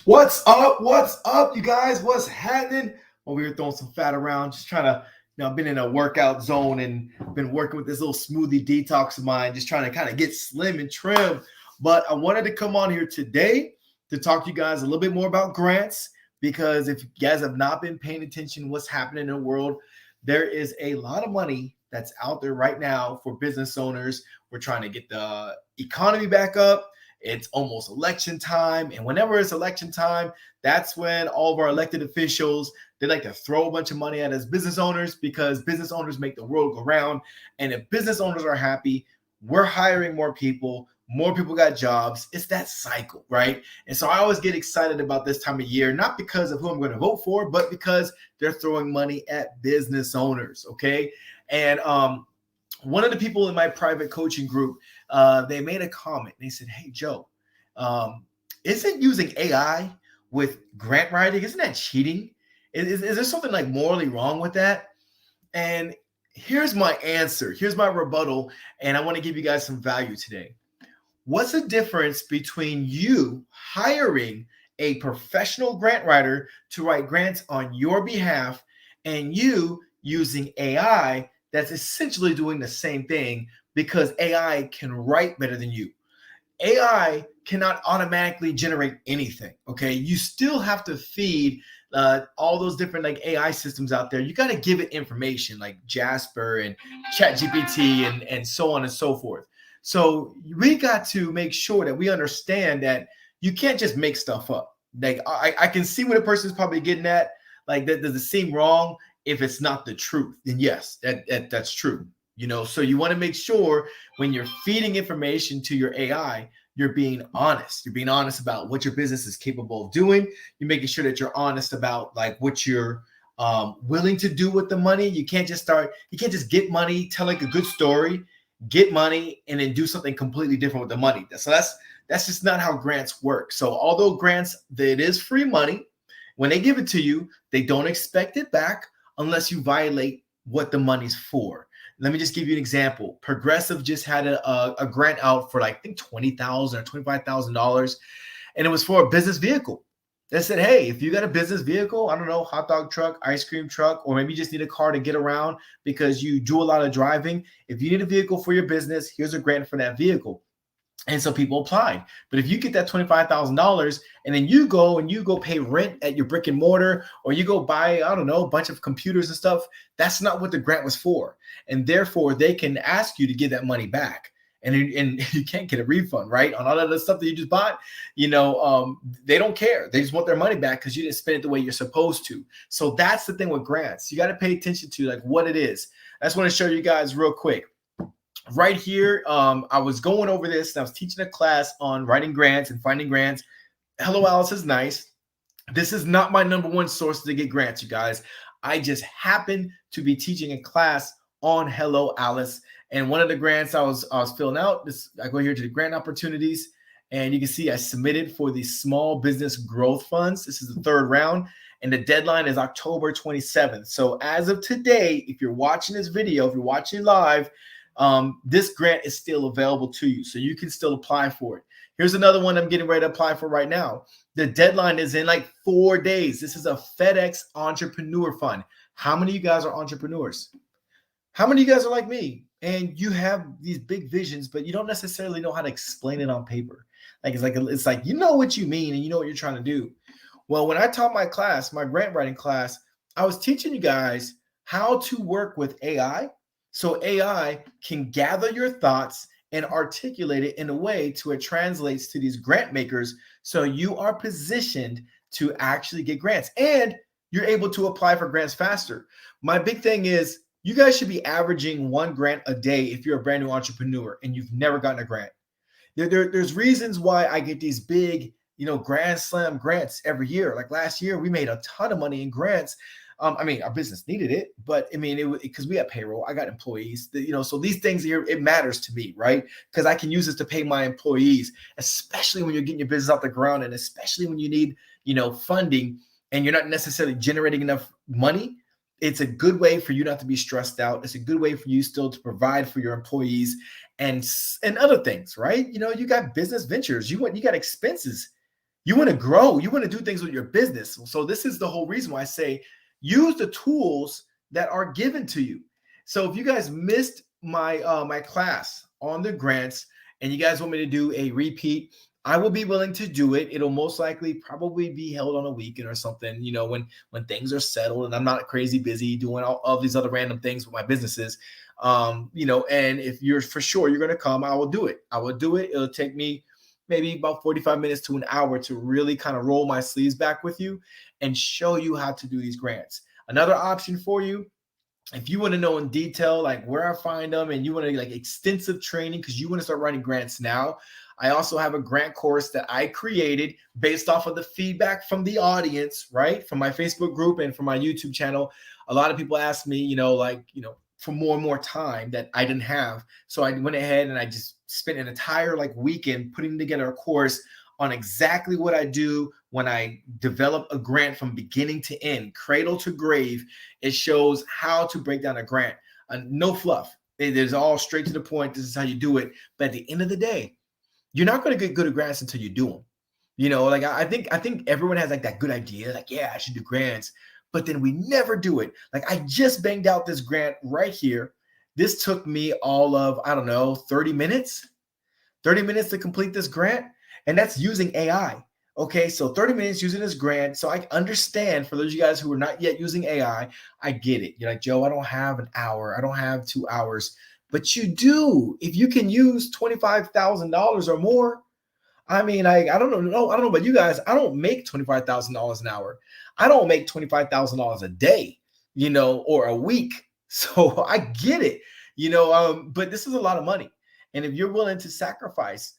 What's up? What's up, you guys? What's happening? Well, we were throwing some fat around, just trying to, I've been in a workout zone and been working with this little smoothie detox of mine, just trying to kind of get slim and trim. But I wanted to come on here today to talk to you guys a little bit more about grants, because if you guys have not been paying attention to what's happening in the world, there is a lot of money that's out there right now for business owners. We're trying to get the economy back up. It's almost election time. And whenever it's election time, that's when all of our elected officials, they like to throw a bunch of money at us business owners, because business owners make the world go round. And if business owners are happy, we're hiring more people got jobs. It's that cycle, right? And so I always get excited about this time of year, not because of who I'm going to vote for, but because they're throwing money at business owners, okay? And one of the people in my private coaching group, they made a comment. They said, "Hey, Joe, isn't using AI with grant writing, isn't that cheating? Is there something like morally wrong with that?" And here's my answer. Here's my rebuttal. And I want to give you guys some value today. What's the difference between you hiring a professional grant writer to write grants on your behalf and you using AI that's essentially doing the same thing, because AI can write better than you? AI cannot automatically generate anything, okay? You still have to feed all those different like AI systems out there. You got to give it information like Jasper and ChatGPT and so on and so forth. So we got to make sure that we understand that you can't just make stuff up. Like I can see what a person's probably getting at. Like, that does it seem wrong if it's not the truth? Then yes, that's true. So you want to make sure when you're feeding information to your AI, you're being honest. You're being honest about what your business is capable of doing. You're making sure that you're honest about like what you're willing to do with the money. You can't just get money, tell like a good story, get money, and then do something completely different with the money. So that's just not how grants work. So although grants, it is free money, when they give it to you, they don't expect it back unless you violate what the money's for. Let me just give you an example. Progressive just had a grant out for like, I think $20,000 or $25,000, and it was for a business vehicle. They said, "Hey, if you got a business vehicle, I don't know, hot dog truck, ice cream truck, or maybe you just need a car to get around because you do a lot of driving. If you need a vehicle for your business, here's a grant for that vehicle." And so people applied. But if you get that $25,000 and then you go pay rent at your brick and mortar, or you go buy, I don't know, a bunch of computers and stuff, that's not what the grant was for. And therefore, they can ask you to give that money back. And you can't get a refund, right? On all of the stuff that you just bought, they don't care. They just want their money back because you didn't spend it the way you're supposed to. So that's the thing with grants. You got to pay attention to like what it is. I just want to show you guys real quick. Right here, I was going over this, and I was teaching a class on writing grants and finding grants. Hello Alice is nice. This is not my number one source to get grants, you guys. I just happen to be teaching a class on Hello Alice. And one of the grants I was filling out, I go here to the grant opportunities, and you can see I submitted for the small business growth funds. This is the third round, and the deadline is October 27th. So as of today, if you're watching this video, if you're watching live, this grant is still available to you, so you can still apply for it. Here's another one I'm getting ready to apply for right now. The deadline is in like 4 days. This is a FedEx Entrepreneur Fund. How many of you guys are entrepreneurs? How many of you guys are like me and you have these big visions, but you don't necessarily know how to explain it on paper? It's like you know what you mean and you know what you're trying to do. Well, when I taught my class, my grant writing class, I was teaching you guys how to work with AI. So AI can gather your thoughts and articulate it in a way to it translates to these grant makers. So you are positioned to actually get grants and you're able to apply for grants faster. My big thing is you guys should be averaging one grant a day if you're a brand new entrepreneur and you've never gotten a grant. There's reasons why I get these big, grand slam grants every year. Like last year, we made a ton of money in grants. Our business needed it, but because we have payroll, I got employees, so these things here, it matters to me, right? Because I can use this to pay my employees, especially when you're getting your business off the ground, and especially when you need, funding and you're not necessarily generating enough money. It's a good way for you not to be stressed out. It's a good way for you still to provide for your employees and other things, right? You got business ventures, you got expenses. You want to grow. You want to do things with your business. So this is the whole reason why I say use the tools that are given to you. So if you guys missed my class on the grants and you guys want me to do a repeat, I will be willing to do it. It'll most likely probably be held on a weekend or something, when things are settled and I'm not crazy busy doing all of these other random things with my businesses. And if you're for sure you're going to come, I will do it. It'll take me maybe about 45 minutes to an hour to really kind of roll my sleeves back with you and show you how to do these grants. Another option for you, if you want to know in detail, like where I find them and you want to like extensive training because you want to start writing grants now, I also have a grant course that I created based off of the feedback from the audience, right? From my Facebook group and from my YouTube channel. A lot of people asked me, for more and more time that I didn't have. So I went ahead and I just spent an entire weekend putting together a course on exactly what I do when I develop a grant from beginning to end, cradle to grave. It shows how to break down a grant. No fluff. It is all straight to the point. This is how you do it. But at the end of the day, you're not going to get good at grants until you do them. I think everyone has that good idea. Yeah, I should do grants. But then we never do it. I just banged out this grant right here. This took me all of, 30 minutes to complete this grant. And that's using AI. Okay, so 30 minutes using this grant. So I understand for those of you guys who are not yet using AI, I get it. You're like, Joe, I don't have an hour. I don't have 2 hours. But you do. If you can use $25,000 or more, I don't know about you guys. I don't make $25,000 an hour. I don't make $25,000 a day, or a week. So I get it, but this is a lot of money. And if you're willing to sacrifice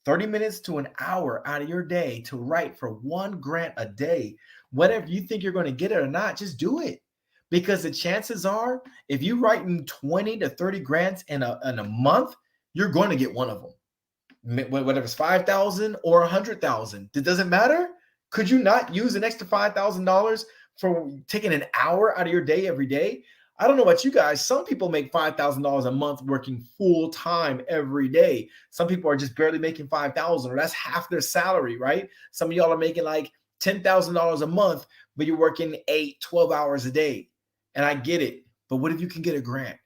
30 minutes to an hour out of your day to write for one grant a day, whatever you think you're going to get it or not, just do it. Because the chances are, if you're writing 20 to 30 grants in a month, you're going to get one of them. Whether it's 5,000 or 100,000, it doesn't matter. Could you not use an extra $5,000 for taking an hour out of your day every day? I don't know about you guys. Some people make $5,000 a month working full time every day. Some people are just barely making $5,000, or that's half their salary, right? Some of y'all are making $10,000 a month, but you're working 8-12 hours a day. And I get it. But what if you can get a grant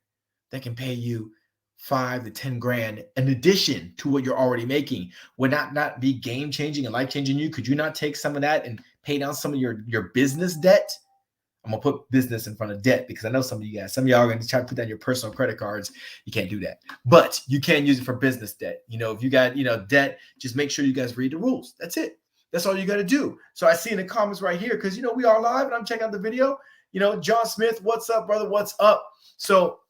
that can pay you 5 to 10 grand in addition to what you're already making? Would not be game changing and life changing you? Could you not take some of that and pay down some of your business debt? I'm gonna put business in front of debt because I know some of y'all are gonna try to put down your personal credit cards. You can't do that, but you can use it for business debt. If you got debt, just make sure you guys read the rules. That's it. That's all you got to do. So I see in the comments right here, because we are live and I'm checking out the video. John Smith, what's up, brother? What's up? So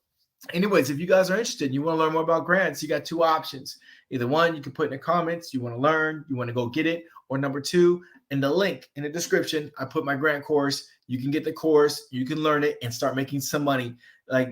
anyways, if you guys are interested and you want to learn more about grants, you got 2 options. Either one, you can put in the comments, you want to learn, you want to go get it. Or number 2, in the link in the description, I put my grant course. You can get the course, you can learn it and start making some money.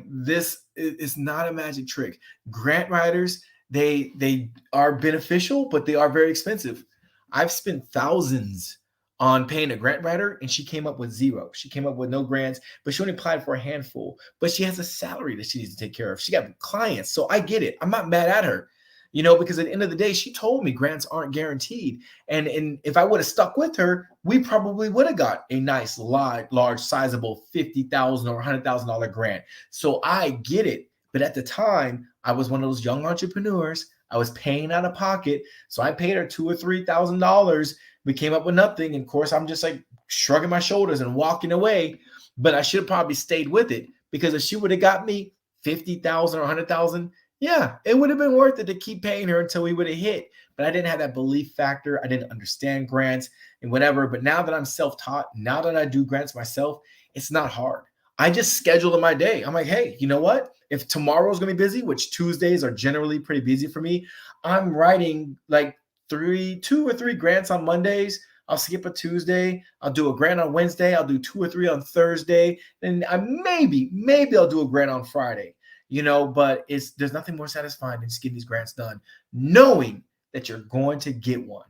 This is not a magic trick. Grant writers, they are beneficial, but they are very expensive. I've spent thousands on paying a grant writer, and she came up with 0. She came up with no grants, but she only applied for a handful. But she has a salary that she needs to take care of. She got clients, so I get it. I'm not mad at her, because at the end of the day, she told me grants aren't guaranteed. And if I would have stuck with her, we probably would have got a nice, large, sizable $50,000 or $100,000 grant. So I get it. But at the time, I was one of those young entrepreneurs. I was paying out of pocket, so I paid her $2,000 or $3,000. We came up with nothing. And of course, I'm just shrugging my shoulders and walking away. But I should have probably stayed with it, because if she would have got me 50,000 or 100,000, yeah, it would have been worth it to keep paying her until we would have hit. But I didn't have that belief factor. I didn't understand grants and whatever. But now that I'm self-taught, now that I do grants myself, it's not hard. I just schedule in my day. I'm like, hey, you know what? If tomorrow's going to be busy, which Tuesdays are generally pretty busy for me, I'm writing 2 or 3 grants on Mondays. I'll skip a Tuesday. I'll do a grant on Wednesday. I'll do 2 or 3 on Thursday. And maybe I'll do a grant on Friday, but there's nothing more satisfying than just getting these grants done, knowing that you're going to get one.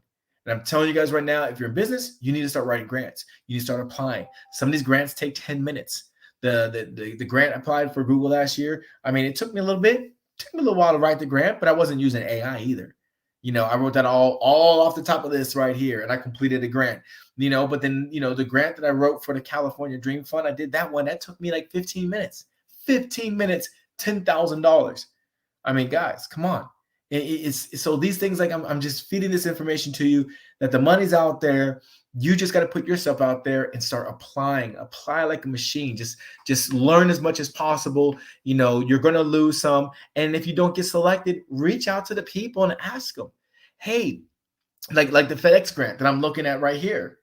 And I'm telling you guys right now, if you're in business, you need to start writing grants. You need to start applying. Some of these grants take 10 minutes. The grant I applied for Google last year, it took me a little bit. It took me a little while to write the grant, but I wasn't using AI either. I wrote that all off the top of this right here, and I completed a grant. But then, the grant that I wrote for the California Dream Fund, I did that one. That took me like 15 minutes. 15 minutes, $10,000. I mean, guys, come on. It's so these things, like I'm just feeding this information to you that the money's out there. You just got to put yourself out there and start apply like a machine. Just learn as much as possible. You're going to lose some. And if you don't get selected, reach out to the people and ask them, hey, like the FedEx grant that I'm looking at right here.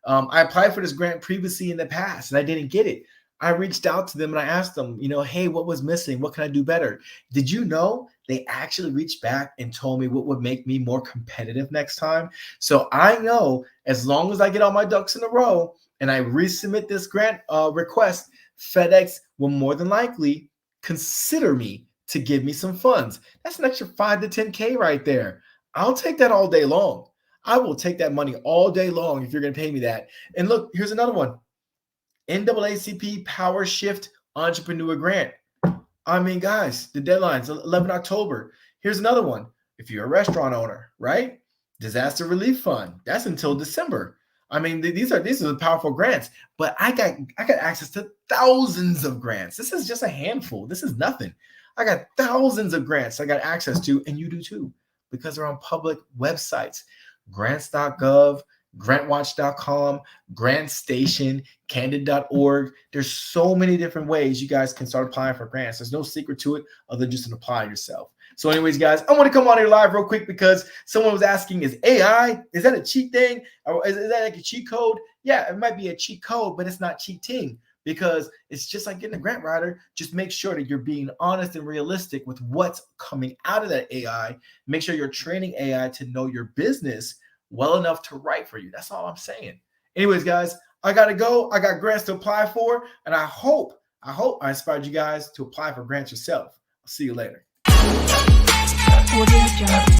I applied for this grant previously in the past and I didn't get it. I reached out to them and I asked them, hey, what was missing? What can I do better? Did you know they actually reached back and told me what would make me more competitive next time? So I know as long as I get all my ducks in a row and I resubmit this grant request, FedEx will more than likely consider me to give me some funds. That's an extra 5 to 10K right there. I'll take that all day long. I will take that money all day long if you're going to pay me that. And look, here's another one. NAACP Power Shift Entrepreneur Grant. I mean, guys, the deadline's 11 October. Here's another one. If you're a restaurant owner, right? Disaster Relief Fund. That's until December. I mean, these are the powerful grants, but I got access to thousands of grants. This is just a handful. This is nothing. I got thousands of grants I got access to, and you do too, because they're on public websites. Grants.gov, grantwatch.com, GrantStation, candid.org. There's so many different ways you guys can start applying for grants. There's no secret to it other than just apply yourself. So anyways, guys, I want to come on here live real quick because someone was asking, is AI, is that a cheat thing? Or is that like a cheat code? Yeah, it might be a cheat code, but it's not cheating because it's just like getting a grant writer. Just make sure that you're being honest and realistic with what's coming out of that AI. Make sure you're training AI to know your business well enough to write for you. That's all I'm saying. Anyways, guys, I got to go. I got grants to apply for, and I hope I inspired you guys to apply for grants yourself. I'll see you later.